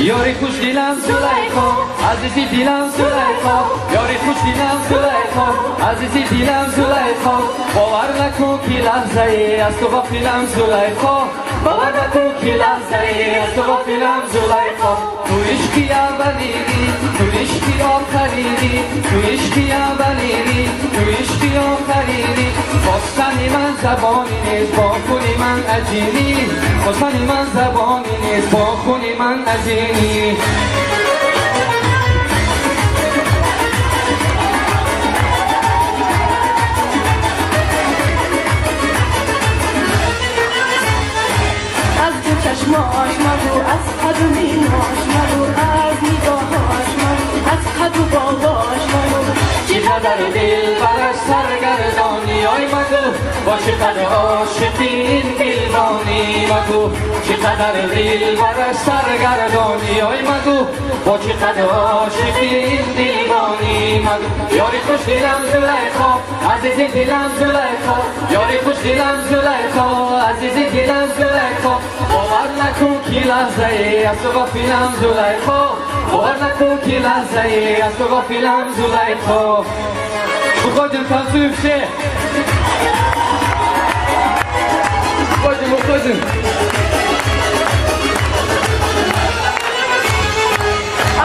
یاری خوش دیلم زلیخا عزیزی دیلم زلیخا یاری خوش دیلم زلیخا عزیزی دیلم زلیخا باور نکن که لحظه ای از تو غافلم زلیخا باور نکن که لحظه ای از تو غافلم زلیخا تو عشقی اولیری تو عشقی آخریری تو عشقی اولیری تو عشقی آخریری خواستنی من زبانی نیست با خونی من عجینی خواستنی من زبانی نیست با خونی من عجینی از دو چشماش مگو از حد و میناش مگو از نگاهاش مگو از حد و باباش مگو چقدر دل برش سرگردانی آی مگو با چقدر عاشقی این دیوانی مگو چقدر دل برش سرگردانی آی مگو با چقدر عاشقی این دیوانی مگو یاری خوش دیلم زلیخا عزیزی دیلم زلیخا یاری خوش دیلم زلیخا عزیزی دیلم زلیخا باور نکن که لحظه ای از تو غافلم زلیخا باور نکن که لحظه ای از تو غافلم زلیخا بخواجم تنظیم شه بخواجم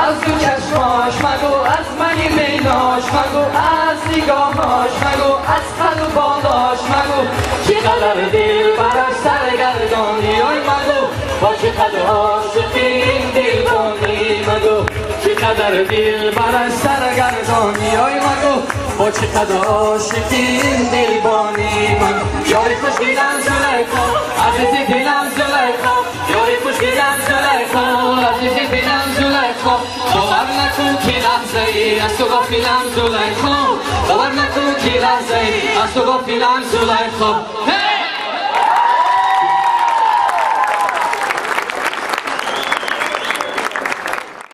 از دو چشماش مگو از منی میناش مگو از نگاهاش مگو از خد و بالاش مگو چقدر دل برش سرگردانی آی مگو با چقدر عاشقی این دیوانی مگو چقدر دل برش سرگردانی آی مگو با چقدر عاشقی این دیوانی مگو یاری خوش دیلم زلیخا عزیزی دیلم زلیخا یاری خوش دیلم زلیخا عزیزی دیلم زلیخا باور نکن که لحظه ای از تو غافلم زلیخا باور نکن که لحظه ای از تو غافلم زلیخا